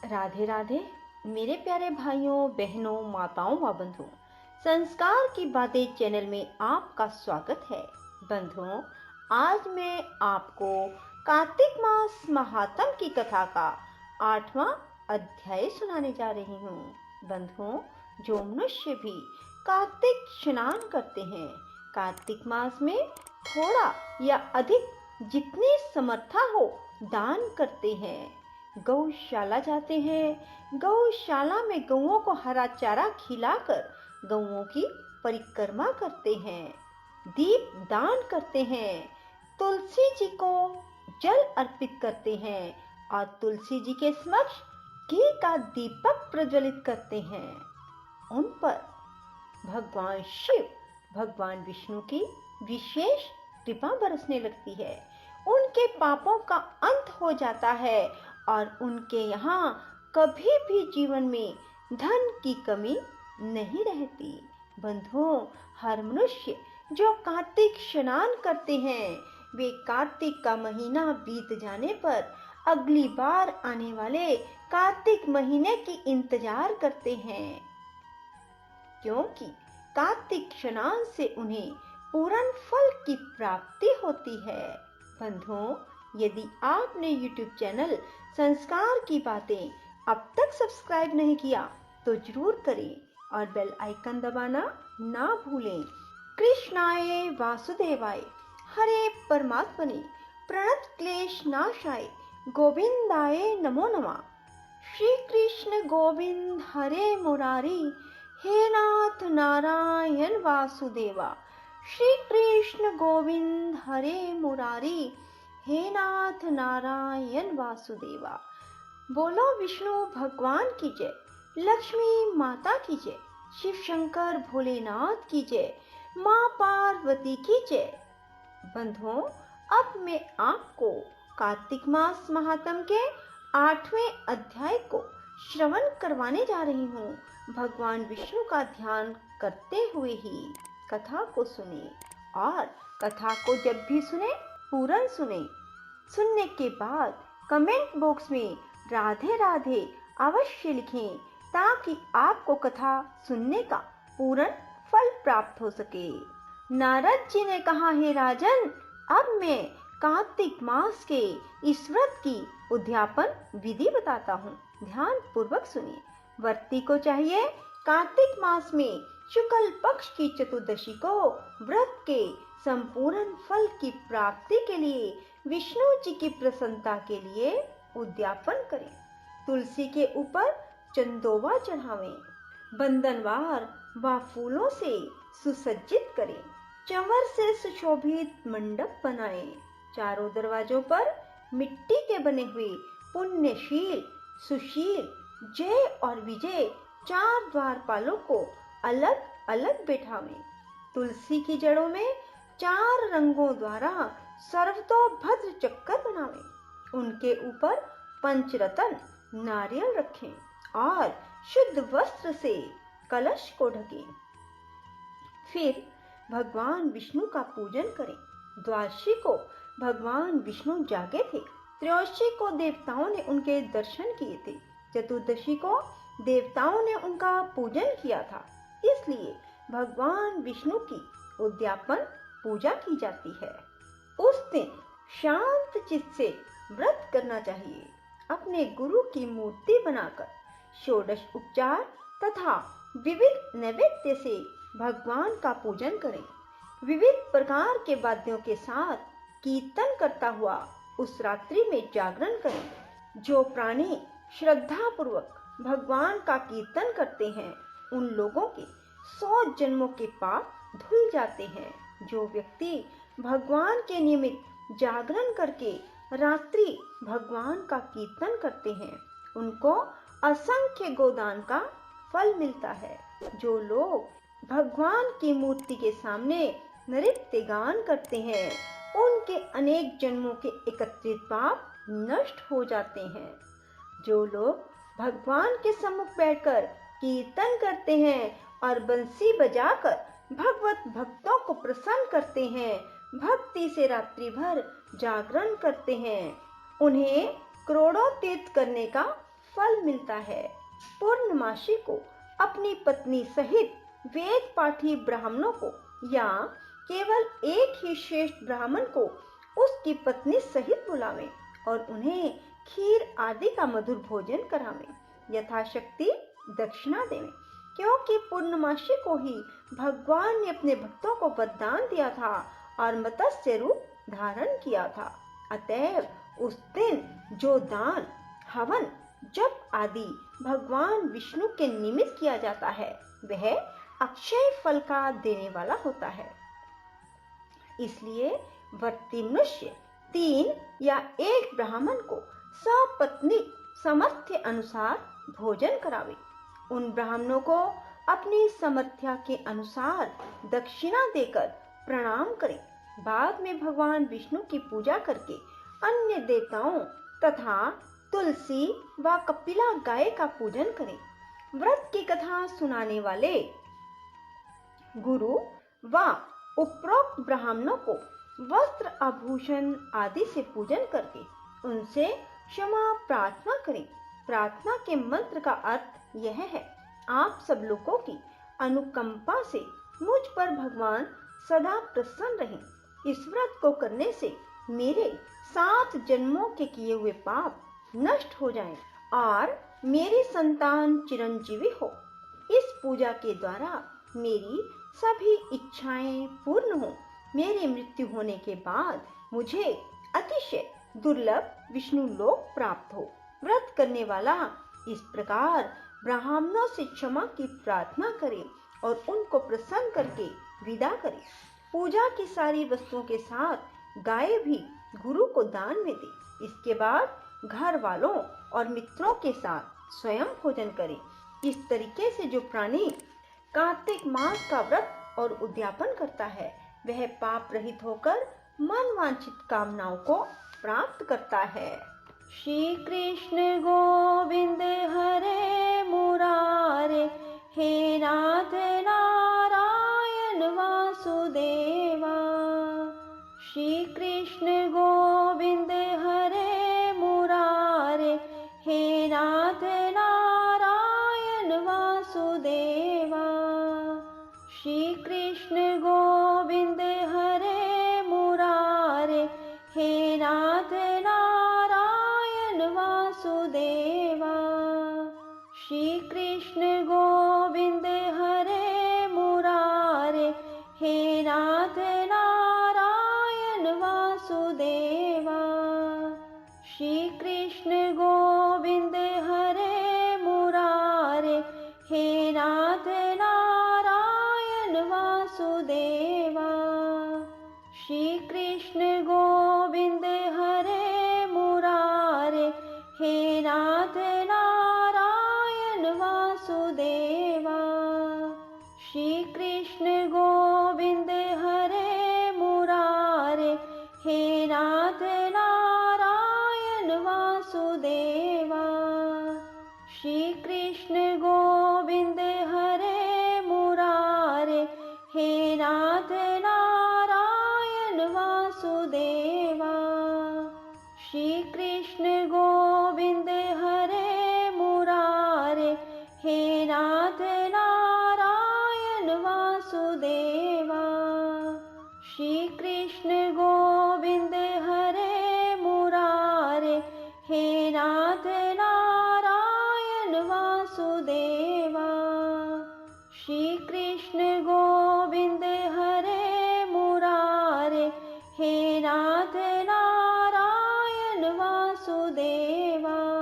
राधे राधे मेरे प्यारे भाइयों बहनों माताओं व बंधुओं, संस्कार की बातें चैनल में आपका स्वागत है। बंधुओं, आज मैं आपको कार्तिक मास महात्म की कथा का 8वां अध्याय सुनाने जा रही हूँ। बंधुओं, जो मनुष्य भी कार्तिक स्नान करते हैं, कार्तिक मास में थोड़ा या अधिक जितनी समर्था हो दान करते हैं, गौशाला जाते हैं, गौशाला में गौओं को हरा चारा खिलाकर गौओं की परिक्रमा करते हैं, दीप दान करते हैं, तुलसी जी को जल अर्पित करते हैं और तुलसी जी के समक्ष घी का दीपक प्रज्वलित करते हैं। उन पर भगवान शिव, भगवान विष्णु की विशेष कृपा बरसने लगती है। उनके पापों का अंत हो जाता है और उनके यहाँ कभी भी जीवन में धन की कमी नहीं रहती। बंधुओं, हर मनुष्य जो कार्तिक स्नान करते हैं, वे कार्तिक का महीना बीत जाने पर अगली बार आने वाले कार्तिक महीने की इंतजार करते हैं, क्योंकि कार्तिक स्नान से उन्हें पूर्ण फल की प्राप्ति होती है। बंधुओं, यदि आपने YouTube चैनल संस्कार की बातें अब तक सब्सक्राइब नहीं किया तो जरूर करें और बेल आइकन दबाना ना भूलें। कृष्णाय वासुदेवाय हरे परमात्मने प्रणत क्लेश नाशाय गोविंदाय नमो नमः। श्री कृष्ण गोविंद हरे मुरारी, हे नाथ नारायण वासुदेवा। श्री कृष्ण गोविंद हरे मुरारी, हे नाथ नारायण वासुदेवा। बोलो विष्णु भगवान की जय, लक्ष्मी माता की जय, शिव शंकर भोलेनाथ की जय, माँ पार्वती की जय। बंधुओं, अब मैं आपको कार्तिक मास महात्म के 8वें अध्याय को श्रवण करवाने जा रही हूँ। भगवान विष्णु का ध्यान करते हुए ही कथा को सुने और कथा को जब भी सुने पूर्ण सुने। सुनने के बाद कमेंट बॉक्स में राधे राधे अवश्य लिखें, ताकि आपको कथा सुनने का पूर्ण फल प्राप्त हो सके। नारद जी ने कहा, हे राजन, अब मैं कार्तिक मास के इस व्रत की उद्यापन विधि बताता हूँ, ध्यान पूर्वक सुनिए। व्रती को चाहिए कार्तिक मास में शुक्ल पक्ष की चतुर्दशी को व्रत के संपूर्ण फल की प्राप्ति के लिए विष्णु जी की प्रसन्नता के लिए उद्यापन करें। तुलसी के ऊपर चंदोवा चढ़ावें, बंधनवार व फूलों से सुसज्जित करें, चंवर से सुशोभित मंडप बनाएं, चारों दरवाजों पर मिट्टी के बने हुए पुण्यशील, सुशील, जय और विजय 4 द्वारपालों को अलग अलग बैठावें। तुलसी की जड़ों में 4 रंगों द्वारा सर्वतोभद्र चक्कर बनावें। उनके ऊपर पंचरत्न नारियल रखें और शुद्ध वस्त्र से कलश को ढकें। फिर भगवान विष्णु का पूजन करें। द्वादशी को भगवान विष्णु जागे थे, त्रयोदशी को देवताओं ने उनके दर्शन किए थे, चतुर्दशी को देवताओं ने उनका पूजन किया था, इसलिए भगवान विष्णु की उद्यापन पूजा की जाती है। उस दिन शांत चित्त से व्रत करना चाहिए। अपने गुरु की मूर्ति बनाकर षोडश उपचार तथा विविध नैवेद्य से भगवान का पूजन करें। विविध प्रकार के वाद्यों के साथ कीर्तन करता हुआ उस रात्रि में जागरण करें। जो प्राणी श्रद्धा पूर्वक भगवान का कीर्तन करते हैं, उन लोगों के 100 जन्मों के पाप धुल जाते हैं। जो व्यक्ति भगवान के निमित्त जागरण करके रात्रि भगवान का कीर्तन करते हैं, उनको असंख्य गोदान का फल मिलता है। जो लोग भगवान की मूर्ति के सामने नृत्य गान करते हैं, उनके अनेक जन्मों के एकत्रित पाप नष्ट हो जाते हैं। जो लोग भगवान के सम्मुख बैठकर कीर्तन करते हैं और बंसी बजाकर भगवत भक्तों को प्रसन्न करते हैं, भक्ति से रात्रि भर जागरण करते हैं, उन्हें करोड़ों तीर्थ करने का फल मिलता है। पूर्णमासी को अपनी पत्नी सहित वेद पाठी ब्राह्मणों को या केवल एक ही श्रेष्ठ ब्राह्मण को उसकी पत्नी सहित बुलावें और उन्हें खीर आदि का मधुर भोजन करावें, यथाशक्ति दक्षिणा देवें, क्योंकि पूर्णमासी को ही भगवान ने अपने भक्तों को वरदान दिया था और मत्स्य रूप धारण किया था। अतएव उस दिन जो दान, हवन, जप आदि भगवान विष्णु के निमित्त किया जाता है वह अक्षय फल का देने वाला होता है। इसलिए व्रती मनुष्य 3 या 1 ब्राह्मण को सपत्नीक सामर्थ्य अनुसार भोजन करावे। उन ब्राह्मणों को अपनी सामर्थ्य के अनुसार दक्षिणा देकर प्रणाम करें। बाद में भगवान विष्णु की पूजा करके अन्य देवताओं तथा तुलसी व कपिला गाय का पूजन करें। व्रत की कथा सुनाने वाले गुरु व उपरोक्त ब्राह्मणों को वस्त्र आभूषण आदि से पूजन करके उनसे क्षमा प्रार्थना करें। प्रार्थना के मंत्र का अर्थ यह है, आप सब लोगों की अनुकंपा से मुझ पर भगवान सदा प्रसन्न रहें। इस व्रत को करने से मेरे 7 जन्मों के किए हुए पाप नष्ट हो जाएं और मेरी संतान चिरंजीवी हो। इस पूजा के द्वारा मेरी सभी इच्छाएं पूर्ण हो। मेरी मृत्यु होने के बाद मुझे अतिशय दुर्लभ विष्णु लोक प्राप्त हो। व्रत करने वाला इस प्रकार ब्राह्मणों से क्षमा की प्रार्थना करे और उनको प्रसन्न करके विदा करे। पूजा की सारी वस्तुओं के साथ गाय भी गुरु को दान में दे। इसके बाद घर वालों और मित्रों के साथ स्वयं भोजन करे। इस तरीके से जो प्राणी कार्तिक मास का व्रत और उद्यापन करता है वह पाप रहित होकर मनवांछित कामनाओं को प्राप्त करता है। श्री कृष्ण गोविंद हरे मुरारे, हे नाथ नारायण वासुदेवा। श्री कृष्ण गोविंद हरे मुरारे, हे नाथ नारायण वासुदेवा। श्री कृष्ण गोविंद हरे मुरारे, हे नाथ नारायण वासुदेवा। श्री कृष्ण गोविंद हरे मुरारे, हे नाथ नारायण वासुदेवा। श्री कृष्ण गोविंद हरे मुरारे, हे नाथ नारायण वासुदेवा। श्री कृष्ण गोविंद हरे मुरारे, हे नाथ नारायण वासुदेवा। श्री कृष्ण गोविंद हरे मुरारे, हे नाथ नारायण वासुदेवा। श्री कृष्ण गोविंद हरे मुरारे, हे नाथ नारायण वासुदेवा। श्री कृष्ण गोविंद हरे मुरारे, हे नाथ नारायण वासुदेवा। श्री कृष्ण गोविंद हरे मुरारे, हे नाथ नारायण वासुदेवा। श्री कृष्ण गोविंद हरे मुरारे, हे नाथ नारायण वासुदेवा।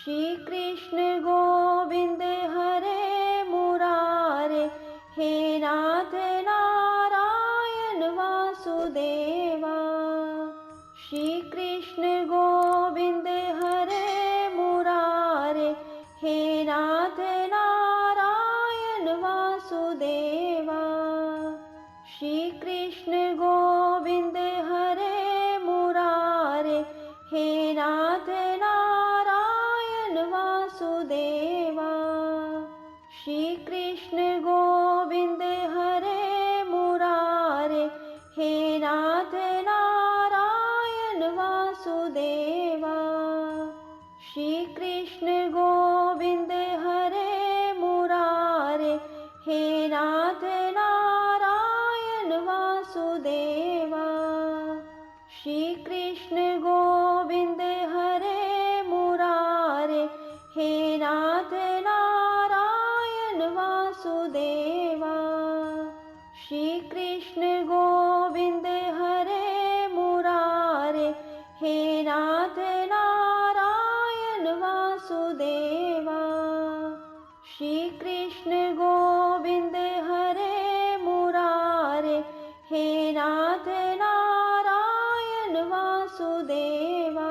श्री कृष्ण गोविंद हरे मुरारे, हे नाथ नारायण वासुदेवा। श्री कृष्ण गोविंद हरे मुरारे, हे नाथ नारायण वासुदेवा। श्री कृष्ण गोविंद हरे मुरारे, हे नाथ नारायण वासुदेवा। श्री कृष्ण गोविंद हरे मुरारे, हे नाथ नारायण वासुदेवा। श्री कृष्ण हे नाथ नारायण वासुदेवा। श्री कृष्ण गोविंद हरे मुरारे, हे नाथ नारायण वासुदेवा। श्री कृष्ण गोविंद हरे मुरारे, हे नाथ नारायण वासुदेवा। श्री कृष्ण गोविंद हरे मुरारे, हे नाथ नारायण वासुदेवा।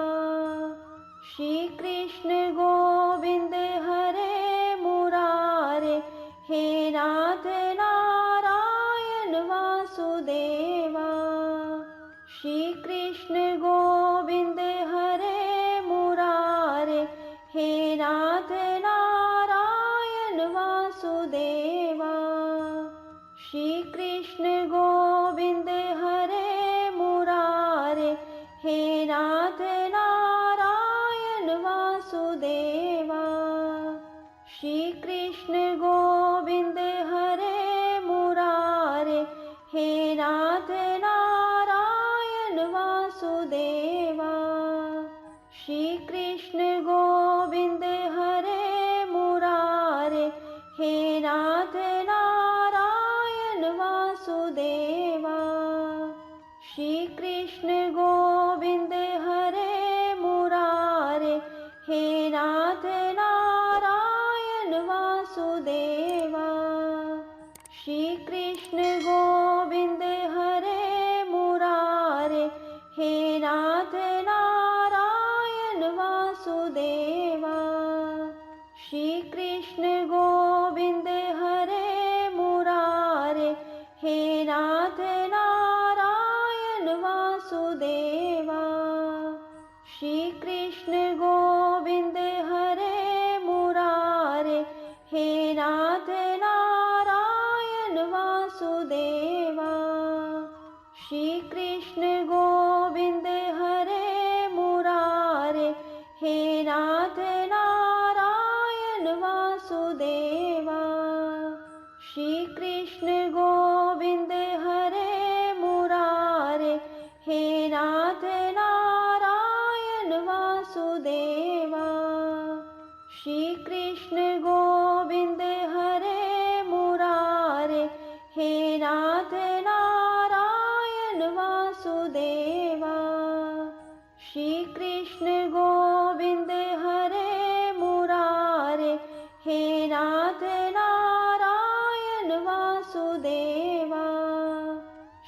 श्री कृष्ण गोविंद हरे मुरारे, हे नाथ नारायण वासुदेवा। श्री कृष्ण गोविंद हरे मुरारे, हे नाथ नारायण वासुदेवा। श्री कृष्ण गोविंद हरे मुरारे, हे नाथ नारायण वासुदेवा। श्री कृष्ण गोविंद हरे मुरारे, हे नाथ नारायण वासुदेवा। श्री कृष्ण गोविंद हरे मुरारे, हे नाथ नारायण वासुदेवा। श्री कृष्ण गोविंद हरे मुरारे, हे नाथ नारायण वासुदेवा। श्री कृष्ण गोविंद हरे मुरारे, हे नाथ नारायण वासुदेवा। श्री कृष्ण गोविंद हरे मुरारे, हे नाथ नारायण वासुदेवा। श्री कृष्ण गोविंद हरे मुरारे, हे नाथ नारायण वासुदेवा। श्री कृष्ण गोविंद हरे मुरारे, हे नाथ नारायण वासुदेवा। श्री कृष्ण गोविंद हरे मुरारे, हे नाथ नारायण वासुदेवा। श्री कृष्ण गोविंद हरे मुरारे, हे नाथ नारायण वासुदेवा। श्री कृष्ण गोविंद हरे मुरारे, हे नाथ नारायण वासुदेवा।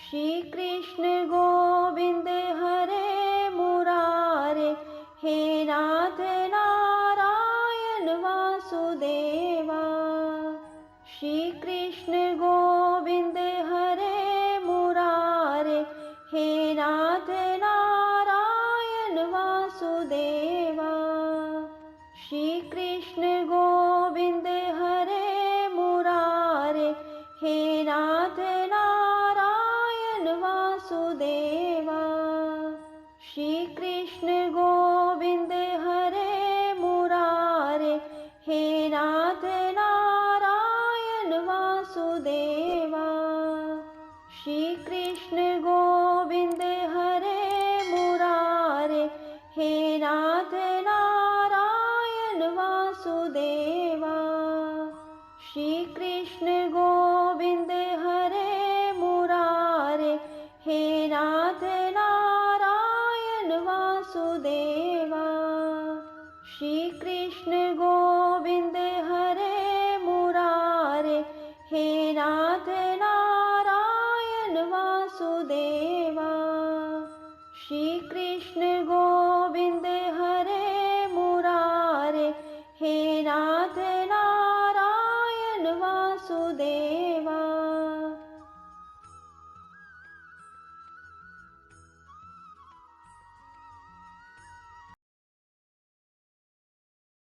श्री कृष्ण गोविंद हरे मुरारे, हे